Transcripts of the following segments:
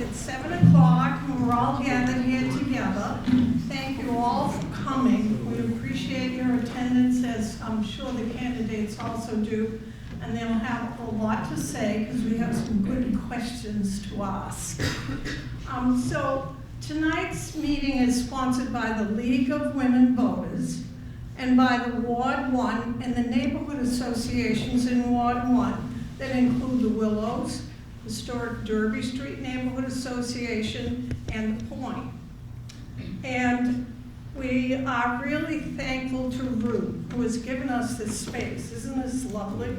It's 7 o'clock and we're all gathered here together. Thank you all for coming. We appreciate your attendance, as I'm sure the candidates also do. And they'll have a lot to say because we have some good questions to ask. So tonight's meeting is sponsored by the League of Women Voters and by the Ward 1 and the neighborhood associations in Ward 1 that include the Willows, Historic Derby Street Neighborhood Association, and The Point. And we are really thankful to Ruth, who has given us this space. Isn't this lovely?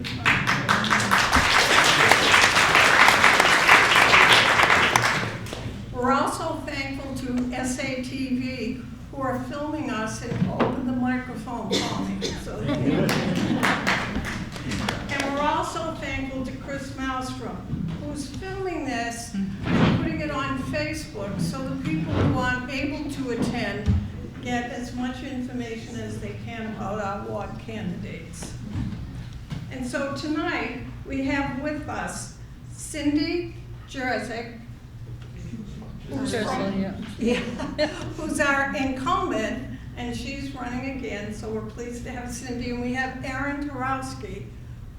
We're also thankful to SATV, who are filming us and open the microphone for me. So and we're also thankful to Chris Malmstrom, who's filming this and putting it on Facebook so the people who aren't able to attend get as much information as they can about our ward candidates. And so tonight we have with us Cindy Jerzik, who's our incumbent, and she's running again, so we're pleased to have Cindy. And we have Erin Tarowski,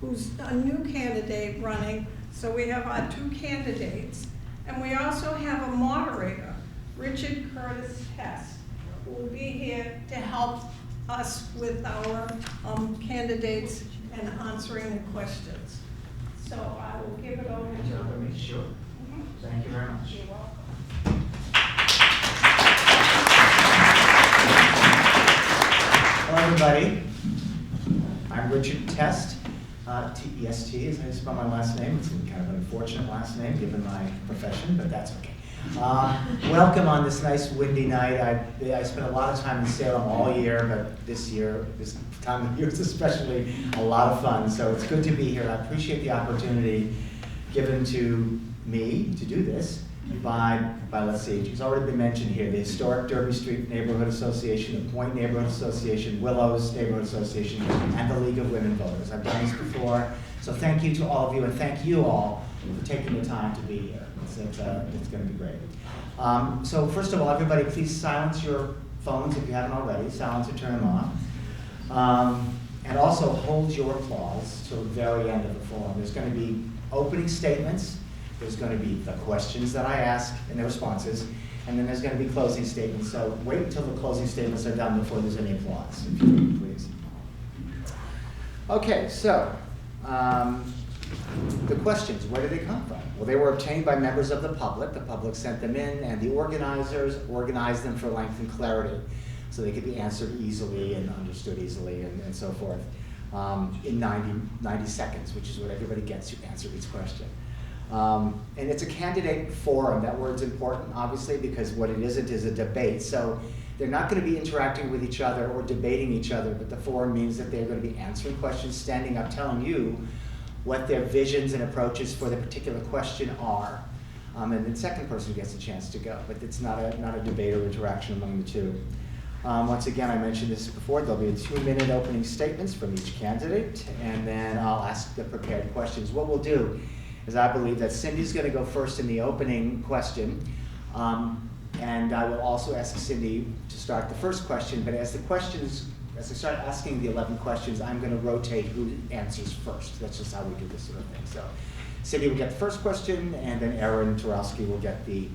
who's a new candidate running. So we have our two candidates. And we also have a moderator, Richard Curtis Hess, who will be here to help us with our candidates and answering the questions. So I will give it over to Richard. Sure. Thank you very much. You're welcome. Hello, everybody. I'm Richard Test. T-E-S-T is how you spell my last name. It's kind of an unfortunate last name given my profession, but that's okay. Welcome on this nice windy night. I spent a lot of time in Salem all year, but this year, this time of year is especially a lot of fun. So it's good to be here. I appreciate the opportunity given to me to do this by let's see, it's already been mentioned here, the Historic Derby Street Neighborhood Association, the Point Neighborhood Association, Willows Neighborhood Association, and the League of Women Voters. I've done this before, so thank you to all of you, and thank you all for taking the time to be here. It's going to be great. So first of all, everybody, please silence your phones if you haven't already. Silence or turn them off. And also hold your applause till the very end of the forum. There's going to be opening statements. There's going to be the questions that I ask and the responses, and then there's going to be closing statements. So wait until the closing statements are done before there's any applause, if you would, please. Okay, so the questions, where did they come from? Well, they were obtained by members of the public. The public sent them in, and the organizers organized them for length and clarity, so they could be answered easily and understood easily and so forth in 90 seconds, which is what everybody gets to answer each question. And it's a candidate forum. That word's important, obviously, because what it isn't is a debate. So they're not going to be interacting with each other or debating each other, but the forum means that they're going to be answering questions, standing up, telling you what their visions and approaches for the particular question are. And the second person gets a chance to go, but it's not a debate or interaction among the two. Once again, I mentioned this before, there'll be 2-minute opening statements from each candidate, and then I'll ask the prepared questions. What we'll do is I believe that Cindy's going to go first in the opening question, and I will also ask Cindy to start the first question, but as I start asking the 11 questions, I'm going to rotate who answers first. That's just how we do this sort of thing. So Cindy will get the first question, and then Erin Tarowski will get the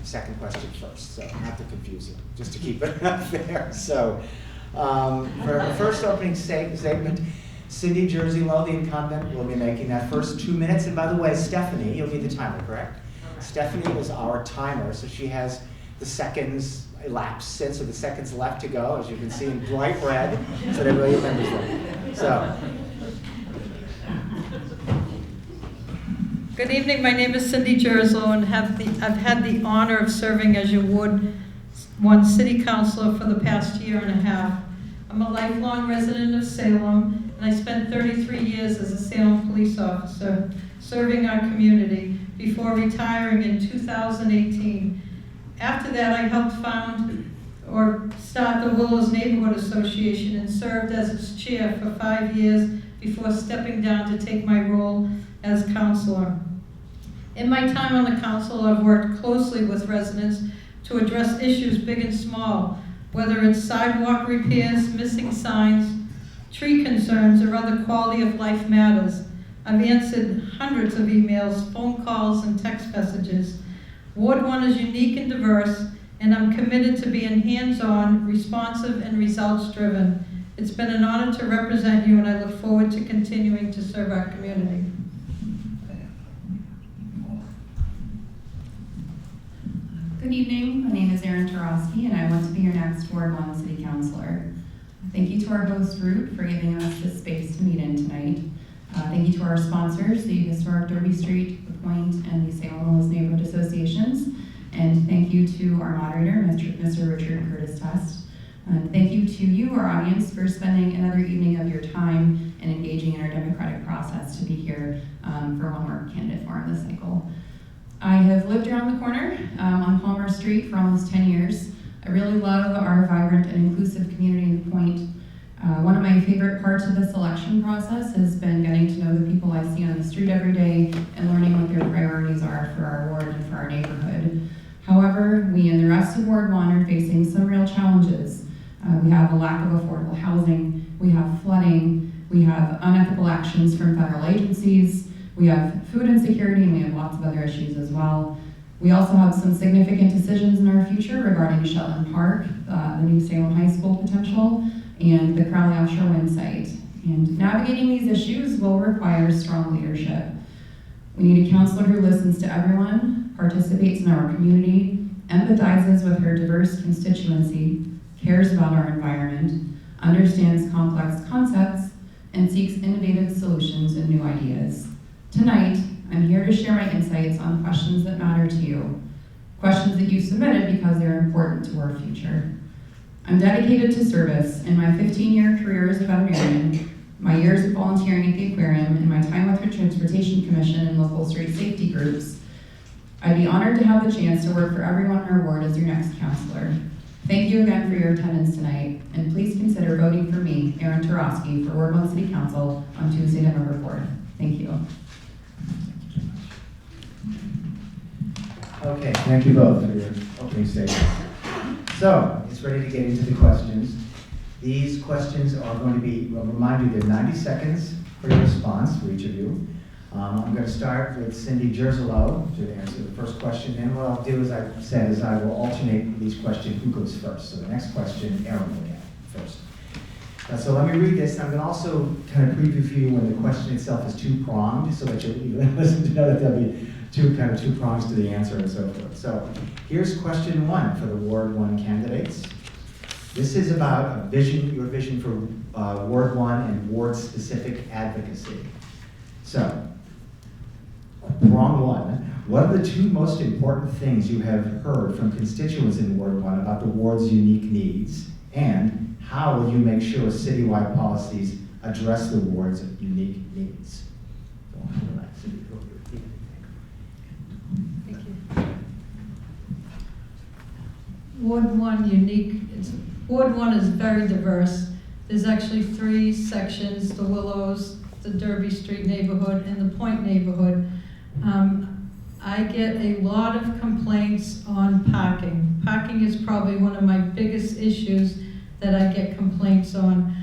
second question first. So not to confuse you, just to keep it fair. So for the first opening statement, Cindy Jersey-Lowe, the incumbent, will be making that first 2 minutes. And by the way, Stephanie, you'll need the timer, correct? Stephanie is our timer, so she has the seconds elapsed since, so the seconds left to go, as you can see in bright red, so that everybody remembers them. So. Good evening, my name is Cindy Jersey-Lowe, and I've had the honor of serving as your Ward 1 City Councilor for the past year and a half. I'm a lifelong resident of Salem, and I spent 33 years as a Salem police officer serving our community before retiring in 2018. After that, I helped found or start the Willows Neighborhood Association and served as its chair for 5 years before stepping down to take my role as counselor. In my time on the council, I've worked closely with residents to address issues big and small, whether it's sidewalk repairs, missing signs, tree concerns, or other quality of life matters. I've answered hundreds of emails, phone calls, and text messages. Ward 1 is unique and diverse, and I'm committed to being hands-on, responsive, and results-driven. It's been an honor to represent you, and I look forward to continuing to serve our community. Good evening, my name is Erin Tarosky, and I want to be your next Ward 1 City Councilor. Thank you to our host, Root, for giving us this space to meet in tonight. Thank you to our sponsors, the Historic Derby Street, The Point, and the Salem Willis Neighborhood Associations. And thank you to our moderator, Mr. Richard Curtis Test. And thank you to you, our audience, for spending another evening of your time and engaging in our democratic process to be here for one more candidate forum this cycle. I have lived around the corner on Palmer Street for almost 10 years. I really love our vibrant and inclusive community in The Point. One of my favorite parts of this election process has been getting to know the people I see on the street every day and learning what their priorities are for our ward and for our neighborhood. However, we and the rest of Ward 1 are facing some real challenges. We have a lack of affordable housing, we have flooding, we have unethical actions from federal agencies, we have food insecurity, and we have lots of other issues as well. We also have some significant decisions in our future regarding Shetland Park, the new Salem High School potential, and the Crowley Offshore Wind site. And navigating these issues will require strong leadership. We need a counselor who listens to everyone, participates in our community, empathizes with her diverse constituency, cares about our environment, understands complex concepts, and seeks innovative solutions and new ideas. Tonight, I'm here to share my insights on questions that matter to you, questions that you submitted because they're important to our future. I'm dedicated to service. In my 15-year career as a veterinarian, my years of volunteering at the aquarium, and my time with the Transportation Commission and local street safety groups, I'd be honored to have the chance to work for everyone in our ward as your next counselor. Thank you again for your attendance tonight, and please consider voting for me, Erin Tarosky, for Ward 1 City Council on Tuesday, November 4th. Thank you. Okay, thank you both for your opening statements. So, it's ready to get into the questions. These questions are going to be, I'll remind you, they're 90 seconds for your response for each of you. I'm going to start with Cindy Gerselo to answer the first question. And what I'll do, as I said, is I will alternate these questions, who goes first. So the next question, Erin will get first. So let me read this. I'm going to also kind of preview for you when the question itself is two-pronged, so that you'll listen to know that there'll be two prongs to the answer and so forth. So here's question 1 for the Ward 1 candidates. This is about a vision, your vision for Ward 1 and ward-specific advocacy. So, prong 1, what are the 2 most important things you have heard from constituents in Ward 1 about the ward's unique needs? And how will you make sure citywide policies address the ward's unique needs? So I'll have that, Cindy, go over here. Thank you. Ward 1 unique. Ward 1 is very diverse. There's actually 3 sections: the Willows, the Derby Street neighborhood, and the Point neighborhood. I get a lot of complaints on parking. Parking is probably one of my biggest issues that I get complaints on.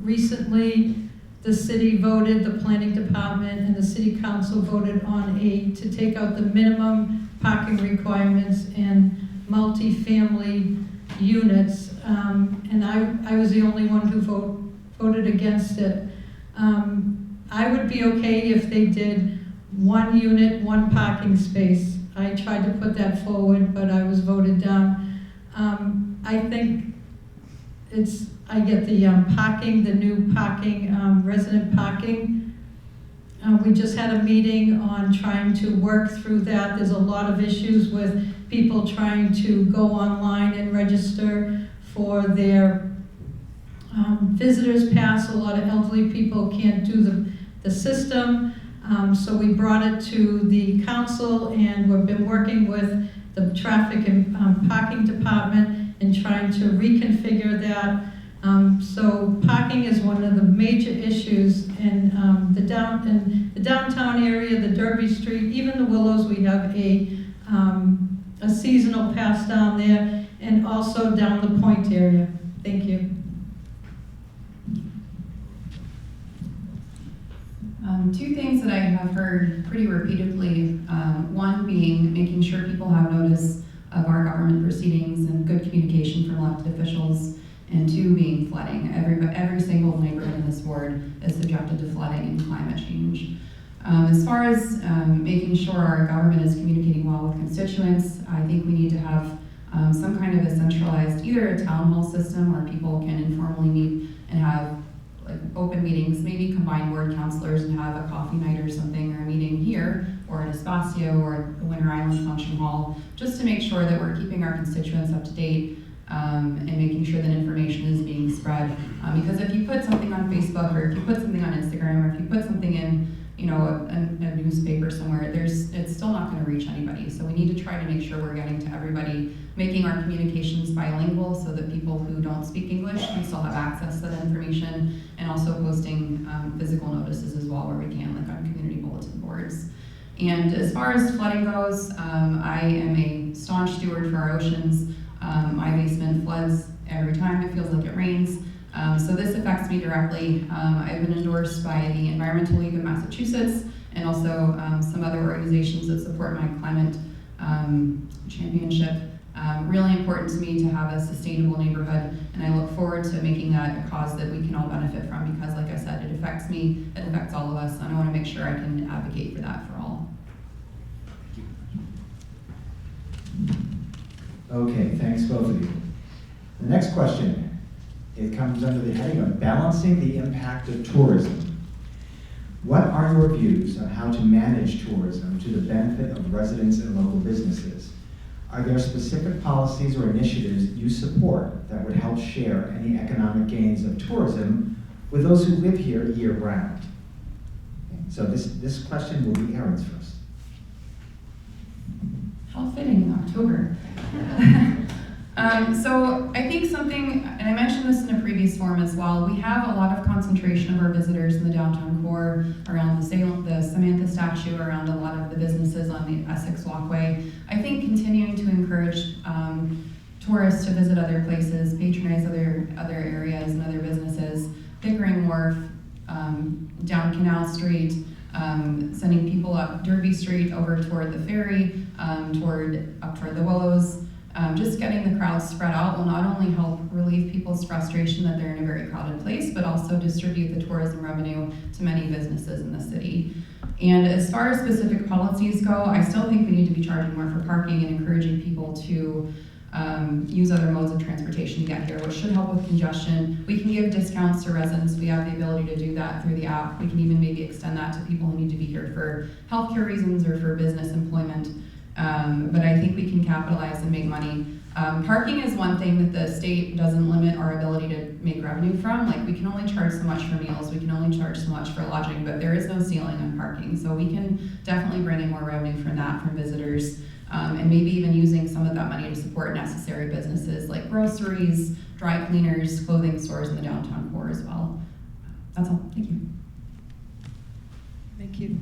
Recently, the city voted, the planning department and the city council voted on to take out the minimum parking requirements in multi-family units, and I was the only one who voted against it. I would be okay if they did 1 unit, 1 parking space. I tried to put that forward, but I was voted down. I think I get the parking, the new parking, resident parking. We just had a meeting on trying to work through that. There's a lot of issues with people trying to go online and register for their visitors pass. A lot of elderly people can't do the system. So we brought it to the council, and we've been working with the traffic and parking department and trying to reconfigure that. So parking is one of the major issues, and the downtown area, the Derby Street, even the Willows, we have a seasonal pass down there, and also down the Point area. Thank you. Two things that I have heard pretty repeatedly, one being making sure people have notice of our government proceedings and good communication from elected officials, and two being flooding. Every single neighborhood in this ward is subjected to flooding and climate change. As far as making sure our government is communicating well with constituents, I think we need to have some kind of a centralized, either a town hall system where people can informally meet and have like open meetings, maybe combine ward councilors and have a coffee night or something, or a meeting here, or at Espacio, or at the Winter Island Function Hall, just to make sure that we're keeping our constituents up to date and making sure that information is being spread. Because if you put something on Facebook, or if you put something on Instagram, or if you put something in, you know, a newspaper somewhere, it's still not going to reach anybody. So we need to try to make sure we're getting to everybody, making our communications bilingual so that people who don't speak English can still have access to that information, and also posting physical notices as well where we can, like on community bulletin boards. And as far as flooding goes, I am a staunch steward for our oceans. My basement floods every time it feels like it rains. So this affects me directly. I've been endorsed by the Environmental League of Massachusetts, and also some other organizations that support my climate championship. Really important to me to have a sustainable neighborhood, and I look forward to making that a cause that we can all benefit from, because like I said, it affects me, it affects all of us, and I want to make sure I can advocate for that for all. Okay, thanks both of you. The next question, it comes under the heading of balancing the impact of tourism. What are your views on how to manage tourism to the benefit of residents and local businesses? Are there specific policies or initiatives you support that would help share any economic gains of tourism with those who live here year-round? So this question will be Erin's first. How fitting in October. So I think something, and I mentioned this in a previous forum as well, we have a lot of concentration of our visitors in the downtown core, around the Samantha statue, around a lot of the businesses on the Essex Walkway. I think continuing to encourage tourists to visit other places, patronize other areas and other businesses, Pickering Wharf, down Canal Street, sending people up Derby Street over toward the ferry, up toward the Willows. Just getting the crowds spread out will not only help relieve people's frustration that they're in a very crowded place, but also distribute the tourism revenue to many businesses in the city. And as far as specific policies go, I still think we need to be charging more for parking and encouraging people to use other modes of transportation to get here, which should help with congestion. We can give discounts to residents. We have the ability to do that through the app. We can even maybe extend that to people who need to be here for healthcare reasons or for business employment. But I think we can capitalize and make money. Parking is one thing that the state doesn't limit our ability to make revenue from. Like, we can only charge so much for meals, we can only charge so much for lodging, but there is no ceiling on parking. So we can definitely bring in more revenue from that, from visitors, and maybe even using some of that money to support necessary businesses like groceries, dry cleaners, clothing stores in the downtown core as well. That's all, thank you. Thank you.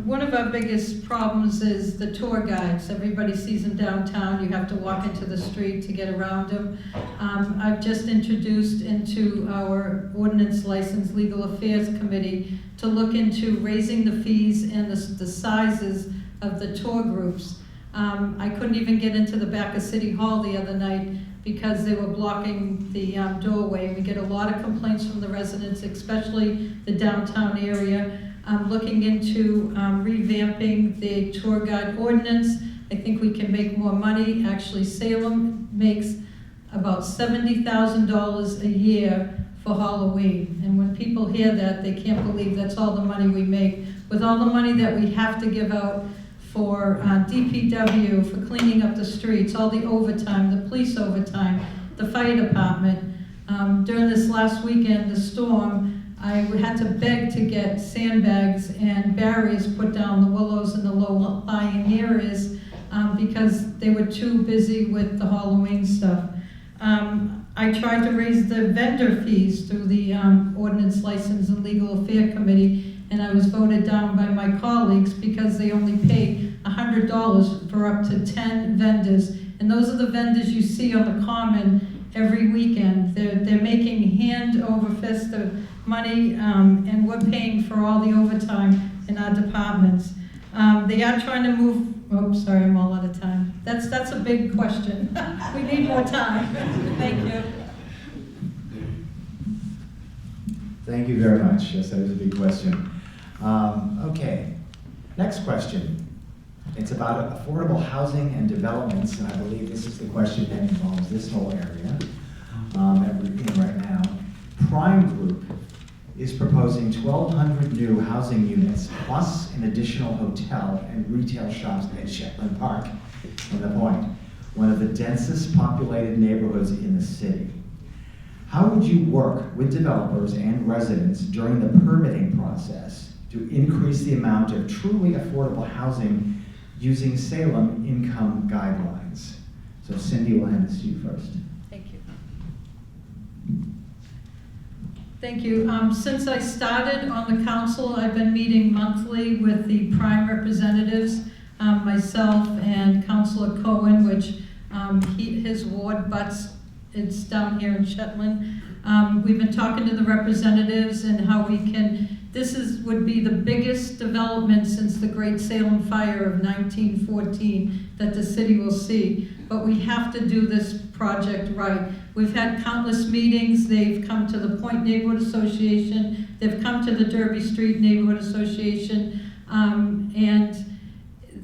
One of our biggest problems is the tour guides. Everybody sees them downtown. You have to walk into the street to get around them. I've just introduced into our Ordinance License Legal Affairs Committee to look into raising the fees and the sizes of the tour groups. I couldn't even get into the back of City Hall the other night because they were blocking the doorway. We get a lot of complaints from the residents, especially the downtown area. I'm looking into revamping the tour guide ordinance. I think we can make more money. Actually, Salem makes about $70,000 a year for Halloween. And when people hear that, they can't believe that's all the money we make. With all the money that we have to give out for DPW, for cleaning up the streets, all the overtime, the police overtime, the fire department. During this last weekend, the storm, I had to beg to get sandbags and barriers put down the Willows and the low-lying areas because they were too busy with the Halloween stuff. I tried to raise the vendor fees through the Ordinance License and Legal Affair Committee, and I was voted down by my colleagues because they only pay $100 for up to 10 vendors. And those are the vendors you see on the common every weekend. They're making hand over fist of money, and we're paying for all the overtime in our departments. They are trying to move, oh, sorry, I'm all out of time. That's a big question. We need more time. Thank you. Thank you very much. Yes, that is a big question. Okay, next question. It's about affordable housing and developments, and I believe this is the question that involves this whole area that we're in right now. Prime Group is proposing 1,200 new housing units plus an additional hotel and retail shops at Shetland Park in the Point, one of the densest populated neighborhoods in the city. How would you work with developers and residents during the permitting process to increase the amount of truly affordable housing using Salem income guidelines? So Cindy, will hand this to you first. Thank you. Thank you. Since I started on the council, I've been meeting monthly with the prime representatives, myself and Councilor Cohen, which his ward butts, it's down here in Shetland. We've been talking to the representatives and how we can, would be the biggest development since the Great Salem Fire of 1914 that the city will see. But we have to do this project right. We've had countless meetings. They've come to the Point Neighborhood Association. They've come to the Derby Street Neighborhood Association. And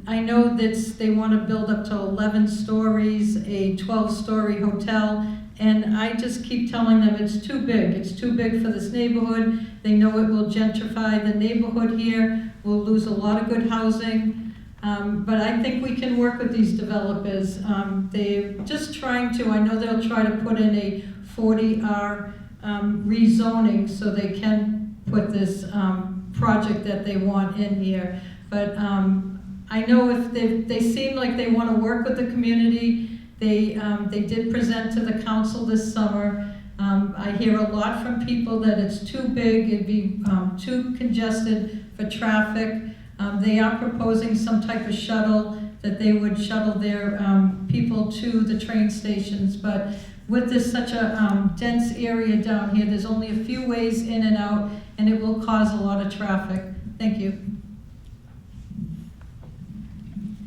I know that they want to build up to 11 stories, a 12-story hotel. And I just keep telling them it's too big. It's too big for this neighborhood. They know it will gentrify the neighborhood here. We'll lose a lot of good housing. But I think we can work with these developers. They're just trying to, I know they'll try to put in a 40R rezoning so they can put this project that they want in here. But I know if they seem like they want to work with the community. They did present to the council this summer. I hear a lot from people that it's too big, it'd be too congested for traffic. They are proposing some type of shuttle, that they would shuttle their people to the train stations. But with this such a dense area down here, there's only a few ways in and out, and it will cause a lot of traffic. Thank you.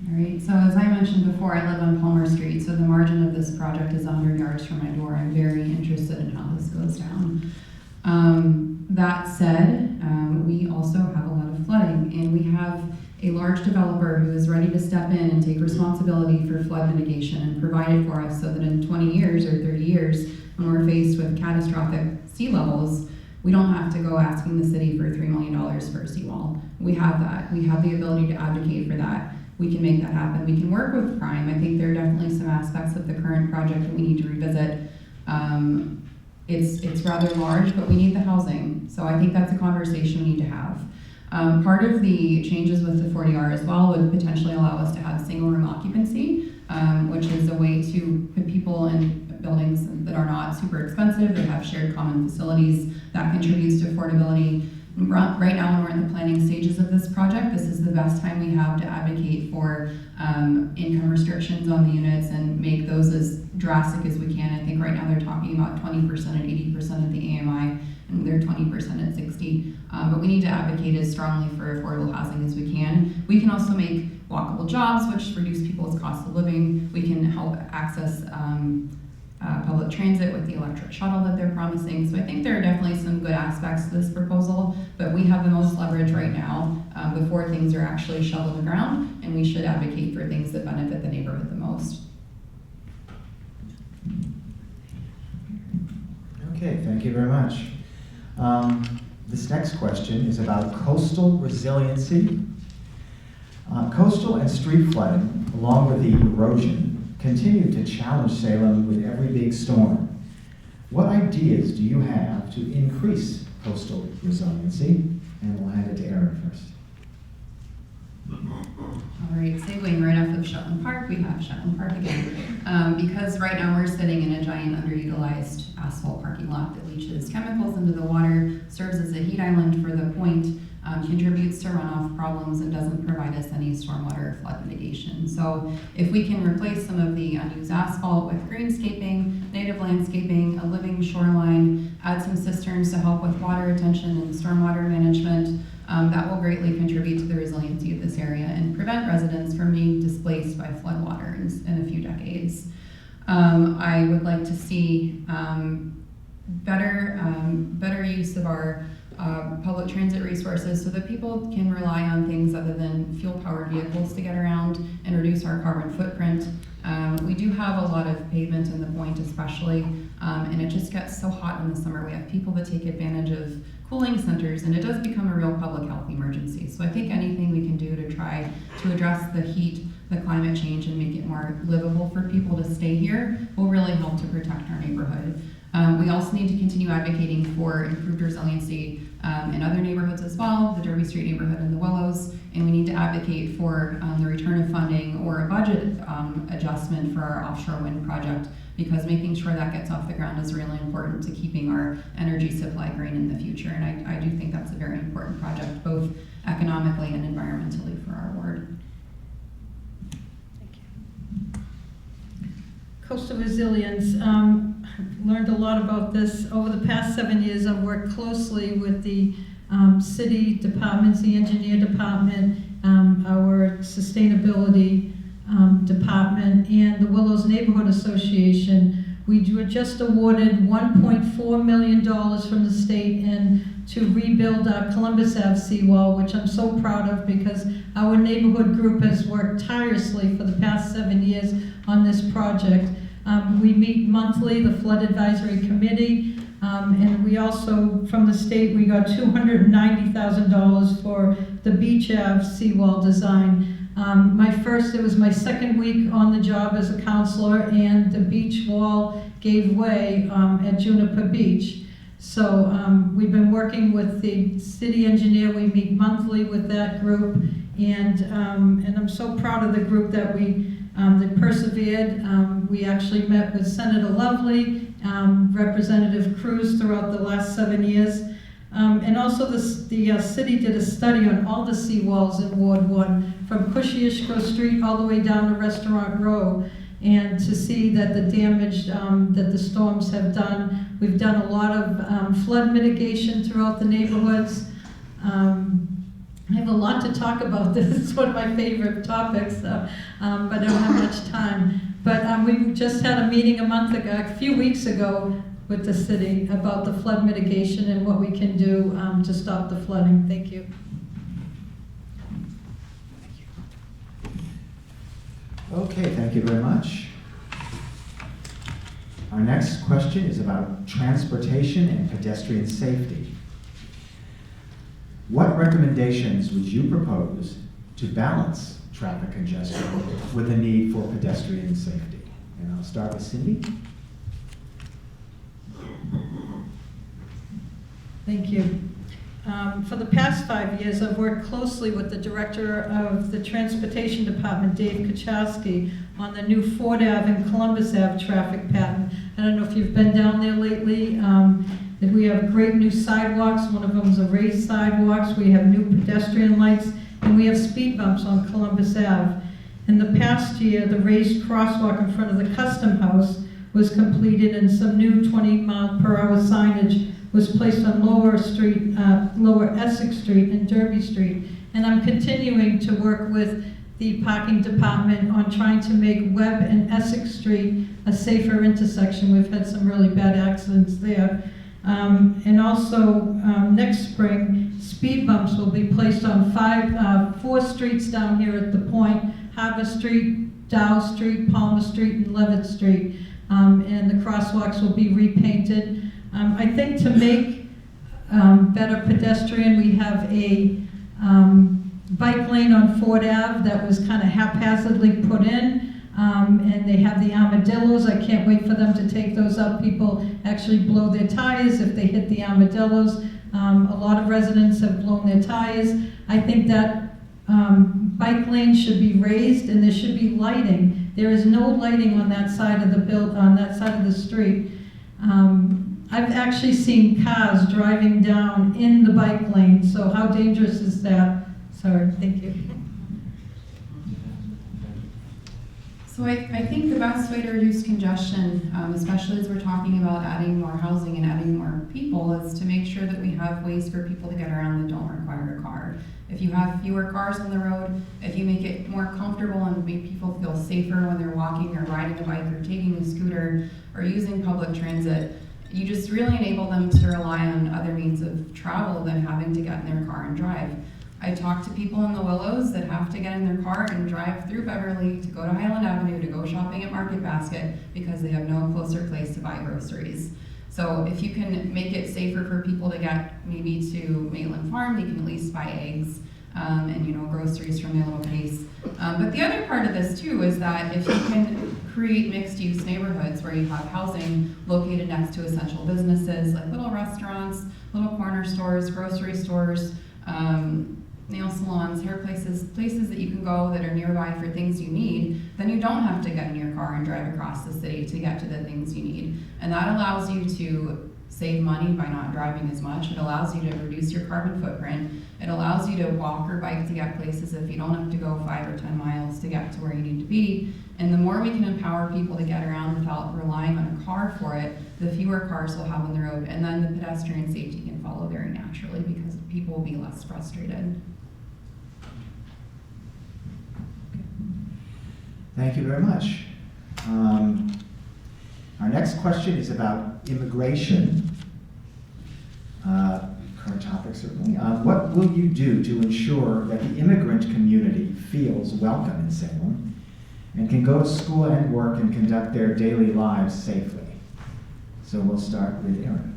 All right, so as I mentioned before, I live on Palmer Street, so the margin of this project is 100 yards from my door. I'm very interested in how this goes down. That said, we also have a lot of flooding, and we have a large developer who is ready to step in and take responsibility for flood mitigation and provide it for us so that in 20 years or 30 years, when we're faced with catastrophic sea levels, we don't have to go asking the city for $3 million for a seawall. We have that. We have the ability to advocate for that. We can make that happen. We can work with Prime. I think there are definitely some aspects of the current project that we need to revisit. It's rather large, but we need the housing. So I think that's a conversation we need to have. Part of the changes with the 40R as well would potentially allow us to have single room occupancy, which is a way to put people in buildings that are not super expensive. They have shared common facilities that contributes to affordability. Right now, when we're in the planning stages of this project, this is the best time we have to advocate for income restrictions on the units and make those as drastic as we can. I think right now they're talking about 20% and 80% at the AMI, and they're 20% at 60. But we need to advocate as strongly for affordable housing as we can. We can also make walkable jobs, which reduce people's cost of living. We can help access public transit with the electric shuttle that they're promising. So I think there are definitely some good aspects to this proposal, but we have the most leverage right now before things are actually shoveled in the ground, and we should advocate for things that benefit the neighborhood the most. Okay, thank you very much. This next question is about coastal resiliency. Coastal and street flooding, along with the erosion, continue to challenge Salem with every big storm. What ideas do you have to increase coastal resiliency? And we'll hand it to Aaron first. All right, segueing right off of Shetland Park, we have Shetland Park again. Because right now we're sitting in a giant underutilized asphalt parking lot that leaches chemicals into the water, serves as a heat island for the point, contributes to runoff problems, and doesn't provide us any stormwater flood mitigation. So if we can replace some of the unused asphalt with greenscaping, native landscaping, a living shoreline, add some cisterns to help with water retention and stormwater management, that will greatly contribute to the resiliency of this area and prevent residents from being displaced by floodwater in a few decades. I would like to see better use of our public transit resources so that people can rely on things other than fuel-powered vehicles to get around and reduce our carbon footprint. We do have a lot of pavement in the point especially, and it just gets so hot in the summer. We have people that take advantage of cooling centers, and it does become a real public health emergency. So I think anything we can do to try to address the heat, the climate change, and make it more livable for people to stay here will really help to protect our neighborhood. We also need to continue advocating for improved resiliency in other neighborhoods as well, the Derby Street neighborhood and the Willows, and we need to advocate for the return of funding or a budget adjustment for our offshore wind project, because making sure that gets off the ground is really important to keeping our energy supply green in the future. And I do think that's a very important project, both economically and environmentally for our ward. Coastal resilience, I've learned a lot about this. Over the past 7 years, I've worked closely with the city departments, the engineer department, our sustainability department, and the Willows Neighborhood Association. We were just awarded $1.4 million from the state to rebuild our Columbus Ave seawall, which I'm so proud of because our neighborhood group has worked tirelessly for the past 7 years on this project. We meet monthly, the Flood Advisory Committee, and we also, from the state, we got $290,000 for the Beach Ave seawall design. It was my second week on the job as a counselor, and the beach wall gave way at Juniper Beach. So we've been working with the city engineer. We meet monthly with that group, and I'm so proud of the group that that persevered. We actually met with Senator Lovely, Representative Cruz throughout the last 7 years. And also the city did a study on all the seawalls in Ward 1, from Cushioshko Street all the way down to Restaurant Row, and to see that the damage that the storms have done. We've done a lot of flood mitigation throughout the neighborhoods. I have a lot to talk about this. It's one of my favorite topics, but I don't have much time. But we just had a meeting a few weeks ago with the city about the flood mitigation and what we can do to stop the flooding. Thank you. Okay, thank you very much. Our next question is about transportation and pedestrian safety. What recommendations would you propose to balance traffic congestion with the need for pedestrian safety? And I'll start with Cindy. Thank you. For the past 5 years, I've worked closely with the director of the Transportation Department, Dave Kachowski, on the new Ford Ave and Columbus Ave traffic pattern. I don't know if you've been down there lately. That we have great new sidewalks. One of them is a raised sidewalks. We have new pedestrian lights, and we have speed bumps on Columbus Ave. In the past year, the raised crosswalk in front of the Custom House was completed, and some new 20-mile-per-hour signage was placed on Lower Essex Street and Derby Street. And I'm continuing to work with the parking department on trying to make Webb and Essex Street a safer intersection. We've had some really bad accidents there. And also, next spring, speed bumps will be placed on 4 streets down here at the Point: Harbor Street, Dow Street, Palmer Street, and Levitt Street. And the crosswalks will be repainted. I think to make better pedestrian, we have a bike lane on Ford Ave that was kind of haphazardly put in. And they have the armadillos. I can't wait for them to take those out. People actually blow their tires if they hit the armadillos. A lot of residents have blown their tires. I think that bike lanes should be raised and there should be lighting. There is no lighting on that side of the street. I've actually seen cars driving down in the bike lane, so how dangerous is that? Sorry, thank you. So I think the best way to reduce congestion, especially as we're talking about adding more housing and adding more people, is to make sure that we have ways for people to get around that don't require a car. If you have fewer cars on the road, if you make it more comfortable and make people feel safer when they're walking or riding a bike or taking a scooter or using public transit, you just really enable them to rely on other means of travel than having to get in their car and drive. I talk to people in the Willows that have to get in their car and drive through Beverly to go to Highland Avenue to go shopping at Market Basket because they have no closer place to buy groceries. So if you can make it safer for people to get maybe to Maitland Farm, they can at least buy eggs and groceries from their little place. But the other part of this too is that if you can create mixed-use neighborhoods where you have housing located next to essential businesses like little restaurants, little corner stores, grocery stores, nail salons, hair places that you can go that are nearby for things you need, then you don't have to get in your car and drive across the city to get to the things you need. And that allows you to save money by not driving as much. It allows you to reduce your carbon footprint. It allows you to walk or bike to get places if you don't have to go 5 or 10 miles to get to where you need to be. And the more we can empower people to get around without relying on a car for it, the fewer cars we'll have on the road. And then the pedestrian safety can follow very naturally because people will be less frustrated. Thank you very much. Our next question is about immigration. Current topic, certainly. What will you do to ensure that the immigrant community feels welcome in Salem and can go to school and work and conduct their daily lives safely? So we'll start with Erin.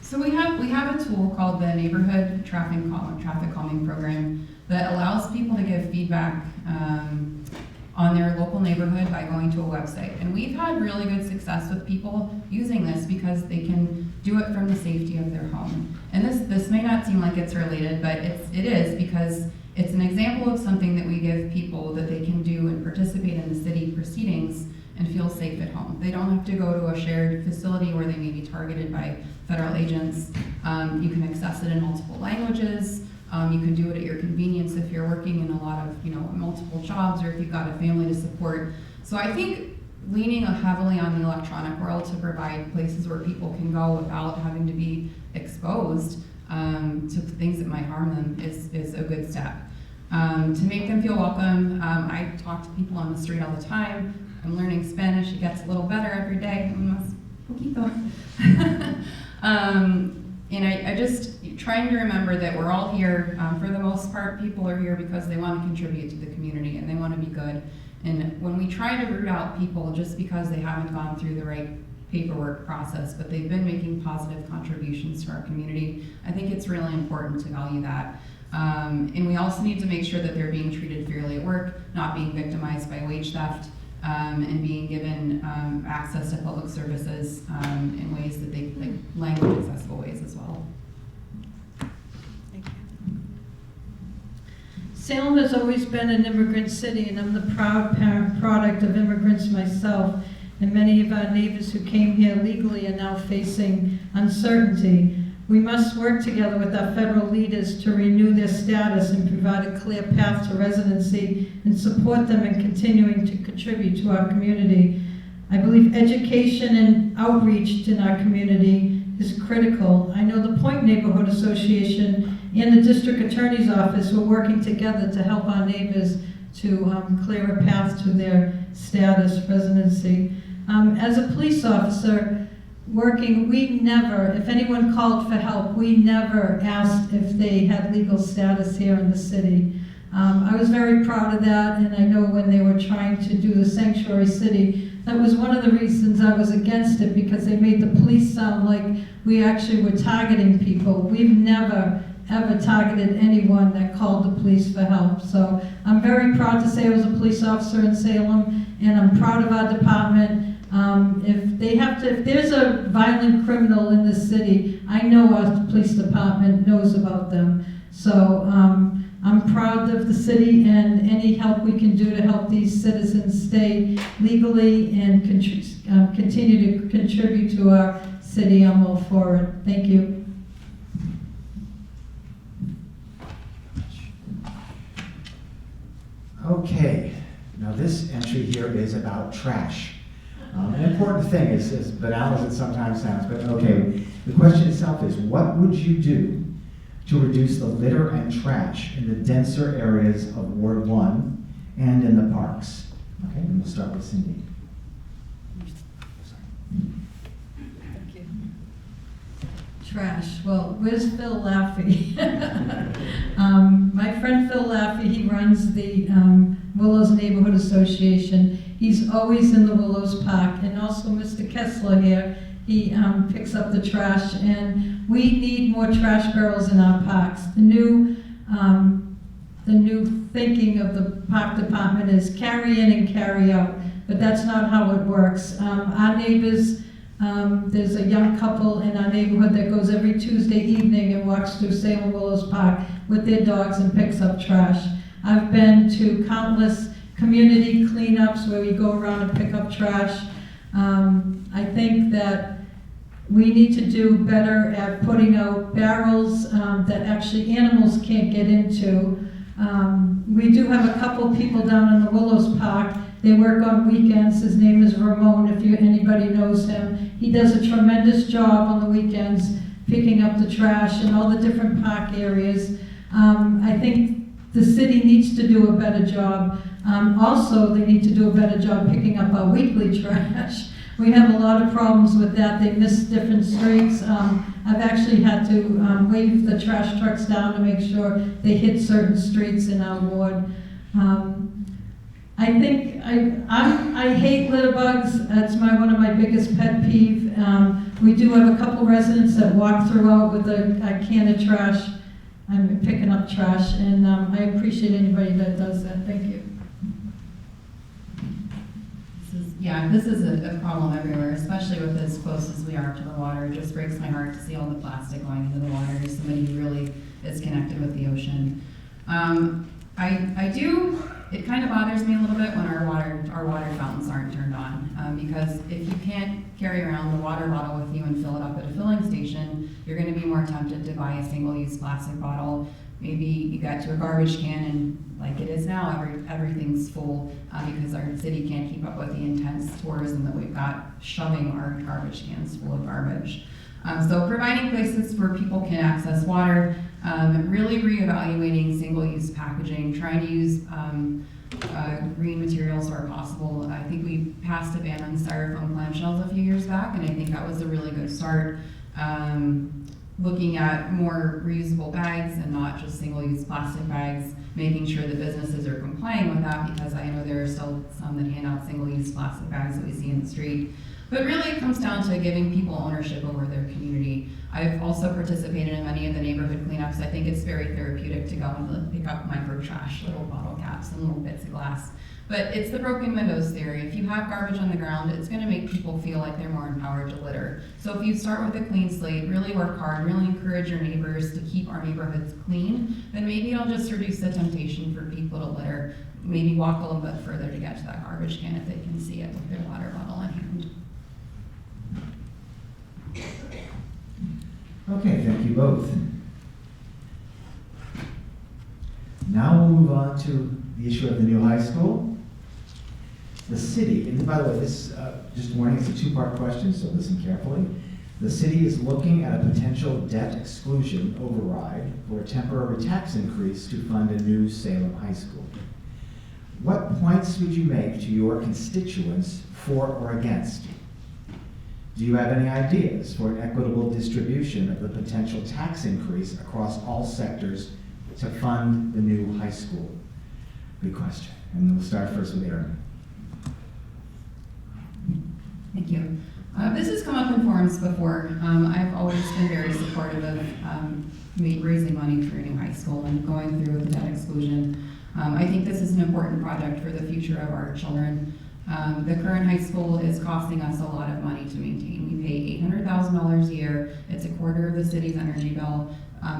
So we have a tool called the Neighborhood Traffic Calming Program that allows people to give feedback on their local neighborhood by going to a website. And we've had really good success with people using this because they can do it from the safety of their home. And this may not seem like it's related, but it is because it's an example of something that we give people that they can do and participate in the city proceedings and feel safe at home. They don't have to go to a shared facility where they may be targeted by federal agents. You can access it in multiple languages. You can do it at your convenience if you're working in a lot of multiple jobs or if you've got a family to support. So I think leaning heavily on the electronic world to provide places where people can go without having to be exposed to things that might harm them is a good step. To make them feel welcome, I talk to people on the street all the time. I'm learning Spanish. It gets a little better every day. Poquito. And I just trying to remember that we're all here. For the most part, people are here because they want to contribute to the community and they want to be good. And when we try to root out people just because they haven't gone through the right paperwork process, but they've been making positive contributions to our community, I think it's really important to value that. And we also need to make sure that they're being treated fairly at work, not being victimized by wage theft, and being given access to public services in ways that they, like language accessible ways as well. Thank you. Salem has always been an immigrant city, and I'm the proud product of immigrants myself. And many of our neighbors who came here legally are now facing uncertainty. We must work together with our federal leaders to renew their status and provide a clear path to residency and support them in continuing to contribute to our community. I believe education and outreach in our community is critical. I know the Point Neighborhood Association and the District Attorney's Office were working together to help our neighbors to clear a path to their status residency. As a police officer, we never, if anyone called for help, we never asked if they had legal status here in the city. I was very proud of that, and I know when they were trying to do the sanctuary city, that was one of the reasons I was against it, because they made the police sound like we actually were targeting people. We've never, ever targeted anyone that called the police for help. So I'm very proud to say I was a police officer in Salem, and I'm proud of our department. If there's a violent criminal in the city, I know our police department knows about them. So I'm proud of the city, and any help we can do to help these citizens stay legally and continue to contribute to our city, I'm all for it. Thank you. Okay, now this entry here is about trash. An important thing is, as banal as it sometimes sounds, but okay, the question itself is, what would you do to reduce the litter and trash in the denser areas of Ward 1 and in the parks? Okay, and we'll start with Cindy. Thank you. Trash. Well, where's Phil Laffey? My friend Phil Laffey, he runs the Willows Neighborhood Association. He's always in the Willows Park, and also Mr. Kessler here, he picks up the trash, and we need more trash barrels in our parks. The new thinking of the park department is carry in and carry out, but that's not how it works. Our neighbors, there's a young couple in our neighborhood that goes every Tuesday evening and walks through Salem Willows Park with their dogs and picks up trash. I've been to countless community cleanups where we go around and pick up trash. I think that we need to do better at putting out barrels that actually animals can't get into. We do have a couple people down in the Willows Park. They work on weekends. His name is Ramon, if anybody knows him. He does a tremendous job on the weekends picking up the trash in all the different park areas. I think the city needs to do a better job. Also, they need to do a better job picking up our weekly trash. We have a lot of problems with that. They miss different streets. I've actually had to wave the trash trucks down to make sure they hit certain streets in our ward. I think I hate litter bugs. That's one of my biggest pet peeve. We do have a couple residents that walk throughout with a can of trash. I'm picking up trash, and I appreciate anybody that does that. Thank you. This is a problem everywhere, especially with as close as we are to the water. It just breaks my heart to see all the plastic going into the water. As somebody who really is connected with the ocean. It kind of bothers me a little bit when our water fountains aren't turned on, because if you can't carry around the water bottle with you and fill it up at a filling station, you're going to be more tempted to buy a single-use plastic bottle. Maybe you got to a garbage can, and like it is now, everything's full because our city can't keep up with the intense tourism that we've got shoving our garbage cans full of garbage. So providing places where people can access water, really reevaluating single-use packaging, trying to use green materials where possible. I think we passed a ban on styrofoam clamshells a few years back, and I think that was a really good start. Looking at more reusable bags and not just single-use plastic bags, making sure that businesses are complying with that, because I know there are still some that hand out single-use plastic bags that we see in the street. But really it comes down to giving people ownership over their community. I've also participated in many of the neighborhood cleanups. I think it's very therapeutic to go and pick up micro trash, little bottle caps and little bits of glass. But it's the broken windows theory. If you have garbage on the ground, it's going to make people feel like they're more empowered to litter. So if you start with a clean slate, really work hard, really encourage your neighbors to keep our neighborhoods clean, then maybe it'll just reduce the temptation for people to litter. Maybe walk a little bit further to get to that garbage can if they can see it with their water bottle in hand. Okay, thank you both. Now we'll move on to the issue of the new high school. The city, and by the way, this, just warning, it's a two-part question, so listen carefully. The city is looking at a potential debt exclusion override for a temporary tax increase to fund a new Salem high school. What points would you make to your constituents for or against? Do you have any ideas for an equitable distribution of the potential tax increase across all sectors to fund the new high school? Good question. And we'll start first with Erin. Thank you. This has come up in forums before. I've always been very supportive of raising money for a new high school and going through with the debt exclusion. I think this is an important project for the future of our children. The current high school is costing us a lot of money to maintain. We pay $800,000 a year. It's a quarter of the city's energy bill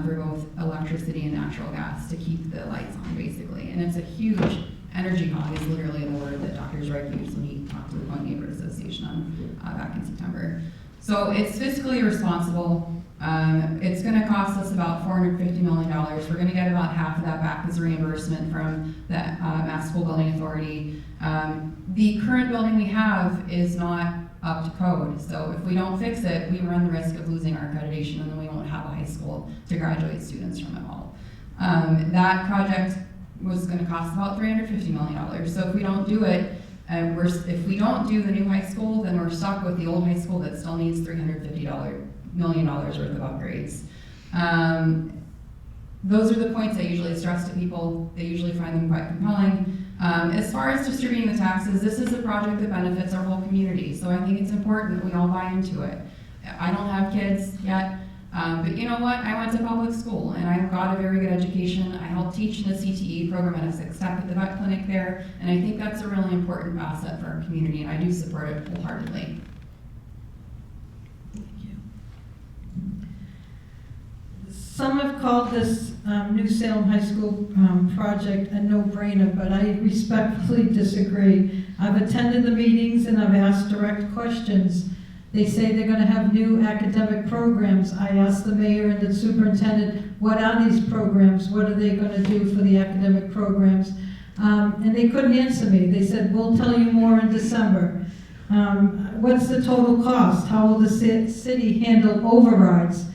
for both electricity and natural gas to keep the lights on, basically. And it's a huge energy hog, is literally the word that Dr. Zreik used when he talked to the Point Neighborhood Association back in September. So it's fiscally responsible. It's going to cost us about $450 million. We're going to get about half of that back as reimbursement from the Mass School Building Authority. The current building we have is not up to code, so if we don't fix it, we run the risk of losing our accreditation, and then we won't have a high school to graduate students from at all. That project was going to cost about $350 million. So if we don't do it, if we don't do the new high school, then we're stuck with the old high school that still needs $350 million worth of upgrades. Those are the points I usually stress to people. They usually find them quite compelling. As far as distributing the taxes, this is a project that benefits our whole community, so I think it's important that we all buy into it. I don't have kids yet, but you know what? I went to public school and I got a very good education. I helped teach in the CTE program at Essex Tech at the vet clinic there, and I think that's a really important asset for our community, and I do support it wholeheartedly. Some have called this new Salem High School project a no-brainer, but I respectfully disagree. I've attended the meetings and I've asked direct questions. They say they're going to have new academic programs. I asked the mayor and the superintendent, what are these programs? What are they going to do for the academic programs? And they couldn't answer me. They said, we'll tell you more in December. What's the total cost? How will the city handle overruns?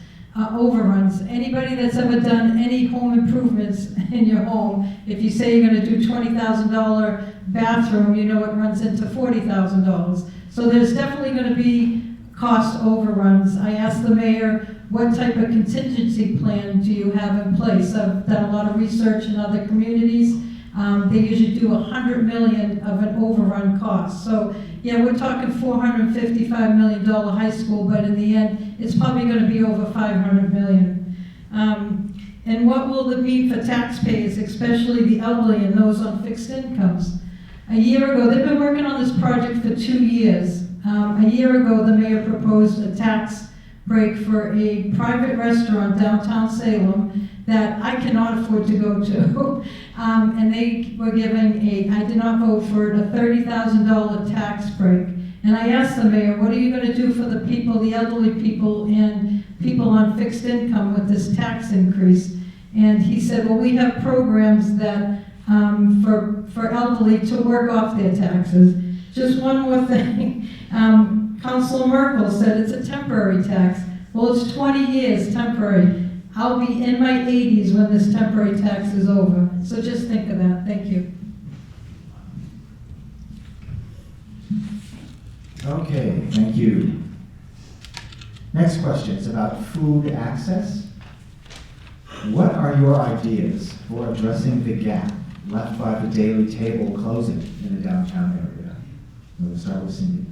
Anybody that's ever done any home improvements in your home, if you say you're going to do $20,000 bathroom, you know it runs into $40,000. So there's definitely going to be cost overruns. I asked the mayor, what type of contingency plan do you have in place? I've done a lot of research in other communities. They usually do $100 million of an overrun cost. So yeah, we're talking $455 million high school, but in the end, it's probably going to be over $500 million. And what will it mean for taxpayers, especially the elderly and those on fixed incomes? A year ago, they've been working on this project for 2 years. A year ago, the mayor proposed a tax break for a private restaurant downtown Salem that I cannot afford to go to. And they were giving I did not vote for it, a $30,000 tax break. And I asked the mayor, what are you going to do for the people, the elderly people and people on fixed income with this tax increase? And he said, well, we have programs that for elderly to work off their taxes. Just one more thing. Councilor Merkel said it's a temporary tax. Well, it's 20 years temporary. I'll be in my 80s when this temporary tax is over. So just think of that. Thank you. Okay, thank you. Next question is about food access. What are your ideas for addressing the gap left by the Daily Table closing in the downtown area? We'll start with Cindy.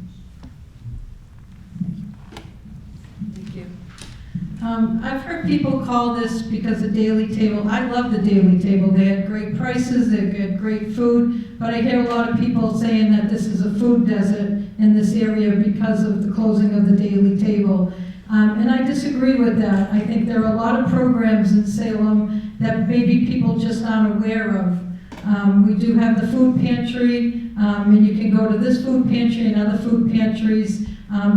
Thank you. I've heard people call this because the Daily Table, I love the Daily Table. They had great prices, they had great food, but I hear a lot of people saying that this is a food desert in this area because of the closing of the Daily Table. And I disagree with that. I think there are a lot of programs in Salem that maybe people just aren't aware of. We do have the food pantry, and you can go to this food pantry and other food pantries.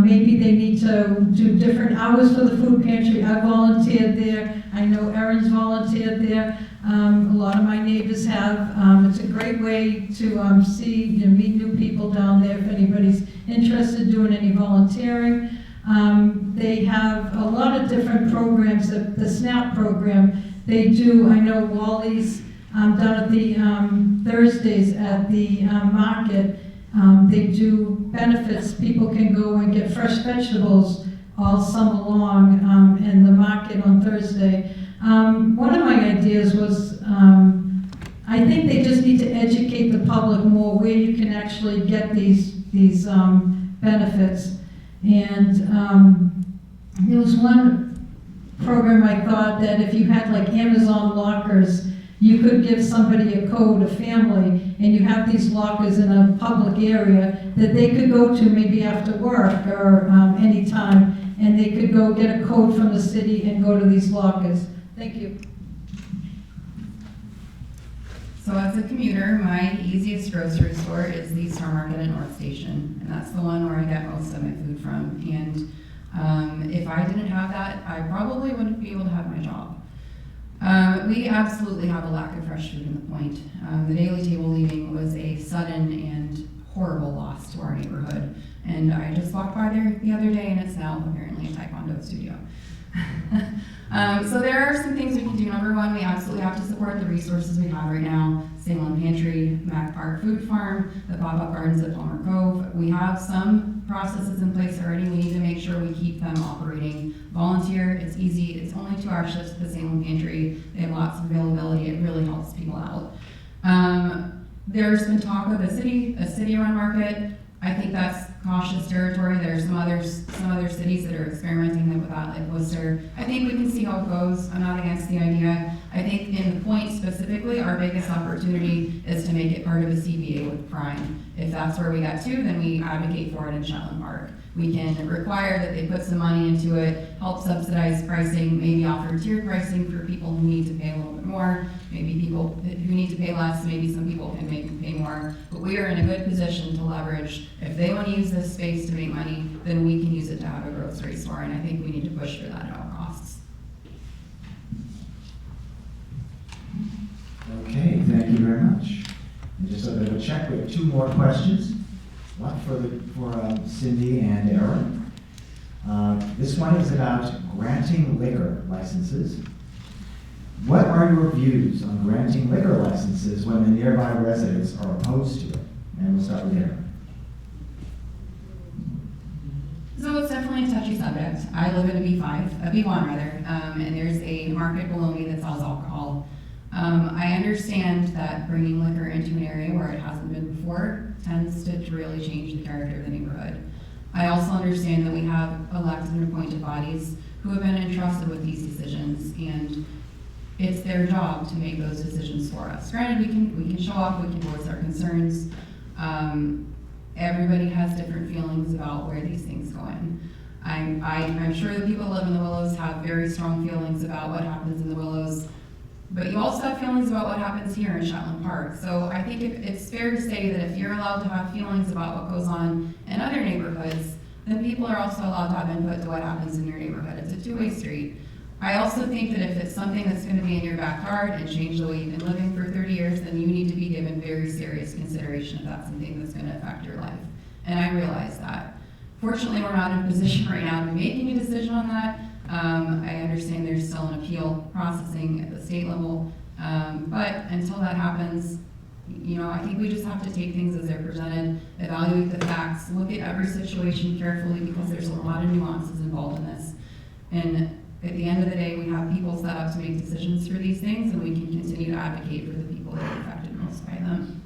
Maybe they need to do different hours for the food pantry. I volunteered there. I know Erin's volunteered there. A lot of my neighbors have. It's a great way to see and meet new people down there if anybody's interested in doing any volunteering. They have a lot of different programs. The SNAP program, they do, I know Wally's done at the Thursdays at the market. They do benefits. People can go and get fresh vegetables all summer long in the market on Thursday. One of my ideas was, I think they just need to educate the public more where you can actually get these benefits. And there was one program I thought that if you had like Amazon lockers, you could give somebody a code, a family, and you have these lockers in a public area that they could go to maybe after work or anytime, and they could go get a code from the city and go to these lockers. Thank you. So as a commuter, my easiest grocery store is the Star Market at North Station, and that's the one where I get most of my food from. And if I didn't have that, I probably wouldn't be able to have my job. We absolutely have a lack of fresh food in the Point. The daily table leaving was a sudden and horrible loss to our neighborhood. And I just walked by there the other day, and it's now apparently a Taekwondo studio. So there are some things we can do. Number one, we absolutely have to support the resources we have right now. Salem Pantry, Mac Park Food Farm, the pop-up gardens at Palmer Cove. We have some processes in place already. We need to make sure we keep them operating. Volunteer, it's easy. It's only 2-hour shifts at the Salem Pantry. They have lots of availability. It really helps people out. There's been talk of a city-run market. I think that's cautious territory. There's some other cities that are experimenting with that, like Worcester. I think we can see how it goes. I'm not against the idea. I think in the Point specifically, our biggest opportunity is to make it part of a CBA with Prime. If that's where we get to, then we advocate for it in Shetland Park. We can require that they put some money into it, help subsidize pricing, maybe offer tiered pricing for people who need to pay a little bit more, maybe people who need to pay less, maybe some people can pay more. But we are in a good position to leverage. If they want to use this space to make money, then we can use it to have a grocery store, and I think we need to push for that at all costs. Okay, thank you very much. And just a bit of a check, we have 2 more questions. One for Cindy and Aaron. This one is about granting liquor licenses. What are your views on granting liquor licenses when the nearby residents are opposed to it? And we'll start with Aaron. So it's definitely a touchy subject. I live in a B1 rather, and there's a market below me that sells alcohol. I understand that bringing liquor into an area where it hasn't been before tends to really change the character of the neighborhood. I also understand that we have elected and appointed bodies who have been entrusted with these decisions, and it's their job to make those decisions for us. Granted, we can show up, we can voice our concerns. Everybody has different feelings about where these things go in. I'm sure the people who live in the Willows have very strong feelings about what happens in the Willows, but you also have feelings about what happens here in Shetland Park. So I think it's fair to say that if you're allowed to have feelings about what goes on in other neighborhoods, then people are also allowed to have input to what happens in your neighborhood. It's a two-way street. I also think that if it's something that's going to be in your backyard and change the way you've been living for 30 years, then you need to be given very serious consideration if that's something that's going to affect your life. And I realize that. Fortunately, we're not in a position right now to make any decision on that. I understand there's still an appeal processing at the state level, but until that happens, I think we just have to take things as they're presented, evaluate the facts, look at every situation carefully because there's a lot of nuances involved in this. And at the end of the day, we have people set up to make decisions for these things, and we can continue to advocate for the people that are affected most by them.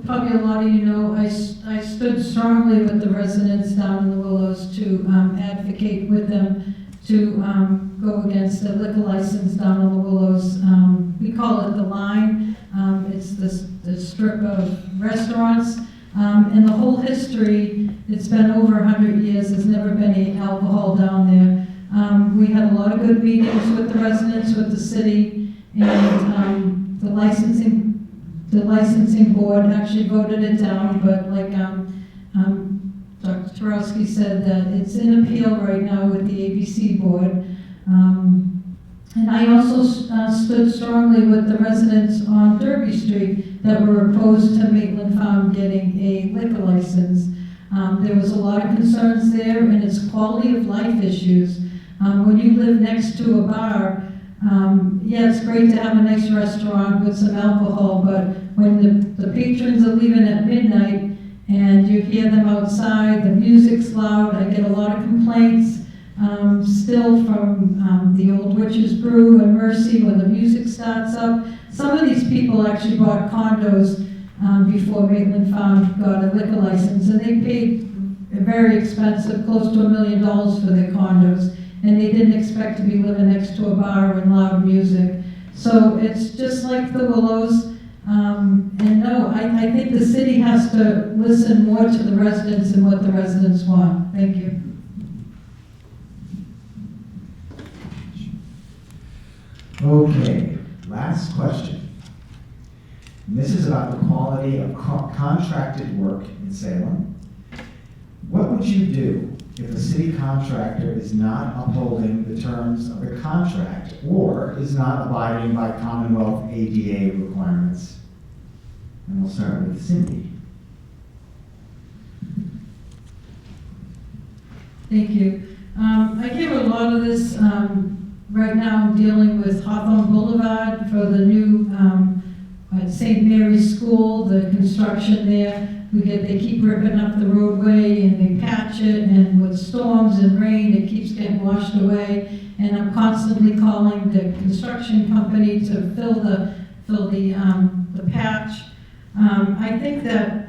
Probably a lot of you know, I stood strongly with the residents down in the Willows to advocate with them to go against the liquor license down in the Willows. We call it the Line. It's the strip of restaurants. In the whole history, it's been over 100 years, there's never been any alcohol down there. We had a lot of good meetings with the residents, with the city, and the licensing board actually voted it down, but like Dr. Tarowski said, that it's in appeal right now with the ABC board. And I also stood strongly with the residents on Derby Street that were opposed to Maitland Farm getting a liquor license. There was a lot of concerns there, and it's quality of life issues. When you live next to a bar, yeah, it's great to have a nice restaurant with some alcohol, but when the patrons are leaving at midnight and you hear them outside, the music's loud, I get a lot of complaints still from the old Witch's Brew and Mercy when the music starts up. Some of these people actually bought condos before Maitland Farm got a liquor license, and they paid very expensive, close to $1 million for their condos. and they didn't expect to be living next to a bar and loud music. So it's just like the Willows. And no, I think the city has to listen more to the residents and what the residents want. Thank you. Okay, last question. And this is about the quality of contracted work in Salem. What would you do if a city contractor is not upholding the terms of the contract or is not abiding by Commonwealth ADA requirements? And we'll start with Cindy. Thank you. I give a lot of this, right now I'm dealing with Hawthorne Boulevard for the new St. Mary's School, the construction there. They keep ripping up the roadway and they patch it, and with storms and rain, it keeps getting washed away. And I'm constantly calling the construction company to fill the patch. I think that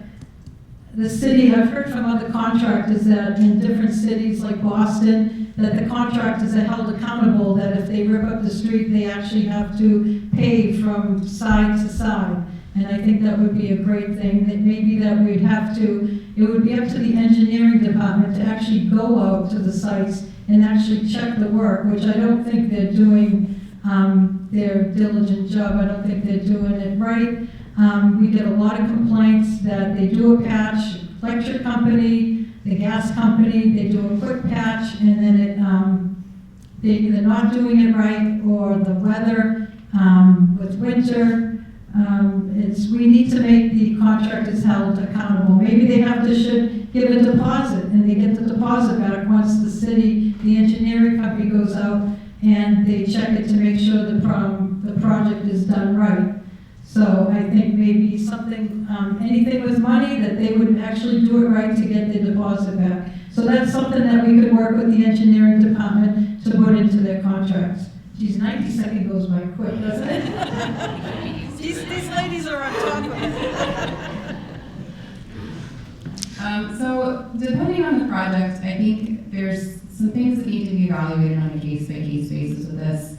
the city, I've heard from other contractors that in different cities like Boston, that the contractors are held accountable, that if they rip up the street, they actually have to pay from side to side. And I think that would be a great thing, that maybe that we'd have to, it would be up to the engineering department to actually go out to the sites and actually check the work, which I don't think they're doing their diligent job. I don't think they're doing it right. We get a lot of complaints that they do a patch, electric company, the gas company, they do a quick patch, and then they're either not doing it right, or the weather with winter. We need to make the contractors held accountable. Maybe they should give a deposit, and they get the deposit back once the city, the engineering company goes out and they check it to make sure the project is done right. So I think maybe something, anything with money, that they would actually do it right to get their deposit back. So that's something that we could work with the engineering department to put into their contracts. Geez, 90 seconds goes by quick, doesn't it? These ladies are on top of it. So depending on the project, I think there's some things that need to be evaluated on a case-by-case basis with this.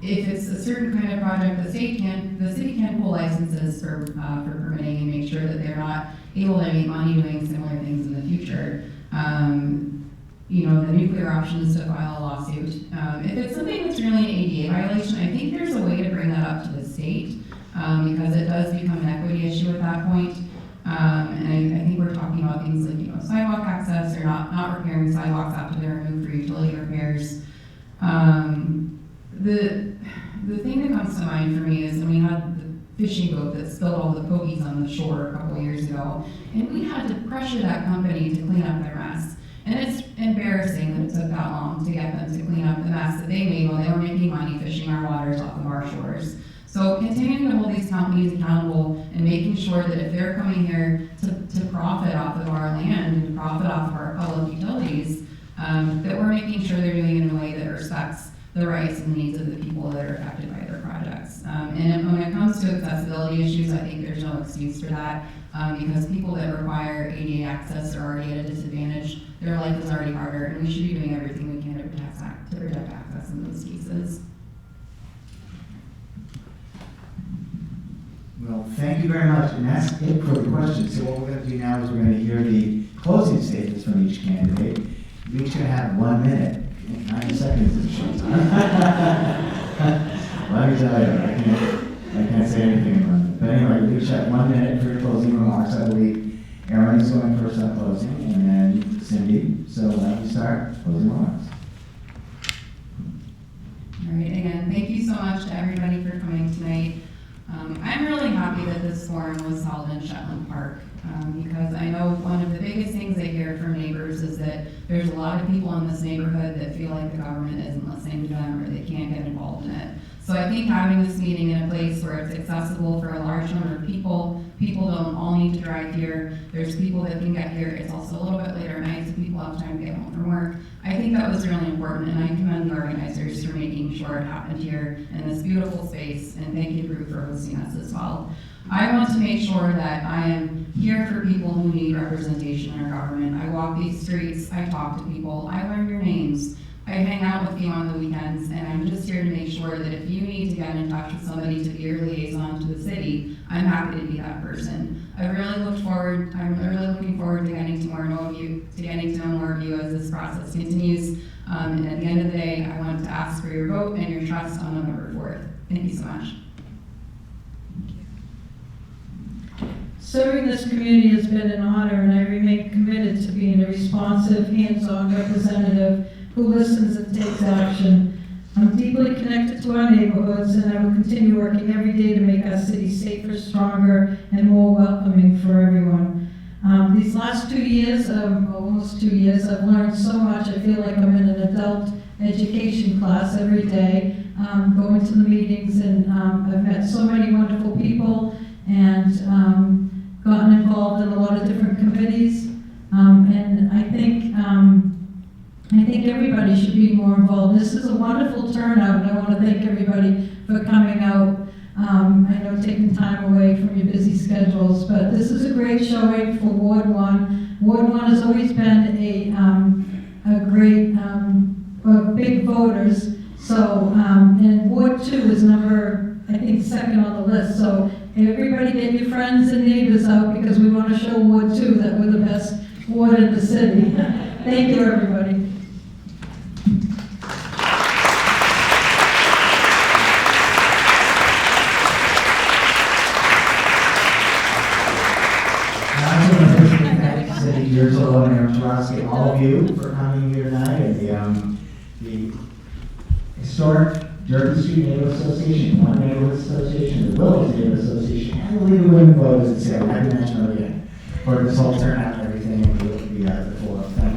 If it's a certain kind of project, the city can pull licenses for permitting and make sure that they're not able to make money doing similar things in the future. The nuclear option is to file a lawsuit. If it's something that's really an ADA violation, I think there's a way to bring that up to the state, because it does become an equity issue at that point. And I think we're talking about things like, sidewalk access, or not repairing sidewalks after they're removed for utility repairs. The thing that comes to mind for me is when we had the fishing boat that spilled all the pokies on the shore a couple years ago, and we had to pressure that company to clean up their mess. And it's embarrassing that it took that long to get them to clean up the mess that they made while they were making money fishing our waters off of our shores. So continuing to hold these companies accountable and making sure that if they're coming here to profit off of our land and profit off of our public utilities, that we're making sure they're doing it in a way that respects the rights and needs of the people that are affected by their projects. And when it comes to accessibility issues, I think there's no excuse for that, because people that require ADA access are already at a disadvantage. Their life is already harder, and we should be doing everything we can to protect access in those cases. Well, thank you very much, and that's it for the questions. So what we're going to do now is we're going to hear the closing statements from each candidate. You're each going to have 1 minute. 90 seconds is a short time. Let me tell you, I can't say anything in 1 minute. But anyway, you each have 1 minute for your closing remarks. I believe Aaron is going first on closing, and then Cindy. So why don't you start closing remarks? All right, again, thank you so much to everybody for coming tonight. I'm really happy that this forum was held in Shetland Park, because I know one of the biggest things I hear from neighbors is that there's a lot of people in this neighborhood that feel like the government isn't listening to them, or they can't get involved in it. So I think having this meeting in a place where it's accessible for a large number of people don't all need to drive here, there's people that can get here, it's also a little bit later at night so people have time to get home from work. I think that was really important, and I commend the organizers for making sure it happened here in this beautiful space, and thank you, Drew, for hosting us as well. I want to make sure that I am here for people who need representation in our government. I walk these streets, I talk to people, I learn your names. I I hang out with you on the weekends, and I'm just here to make sure that if you need to get in touch with somebody to be your liaison to the city, I'm happy to be that person. I'm really looking forward to getting to know more of you as this process continues. And at the end of the day, I want to ask for your vote and your trust on November 4th. Thank you so much. Serving this community has been an honor, and I remain committed to being a responsive, hands-on representative who listens and takes action. I'm deeply connected to our neighborhoods, and I will continue working every day to make our city safer, stronger, and more welcoming for everyone. These last 2 years, almost 2 years, I've learned so much. I feel like I'm in an adult education class every day, going to the meetings, and I've met so many wonderful people, and gotten involved in a lot of different committees, and I think everybody should be more involved. This is a wonderful turnout, and I want to thank everybody for coming out. I know taking time away from your busy schedules, but this is a great showing for Ward 1. Ward 1 has always been a great, big voters. So, and Ward 2 is number, I think, second on the list. So everybody get your friends and neighbors out, because we want to show Ward 2 that we're the best ward in the city. Thank you, everybody. Years old, and Aaron Tarosky, all of you for coming here tonight, and the historic Derby Street Neighborhood Association, One Neighborhood Association, the Willows Neighborhood Association, and the League of Women Voters in Salem. I haven't mentioned them again for this whole turnout and everything, and the full. Thank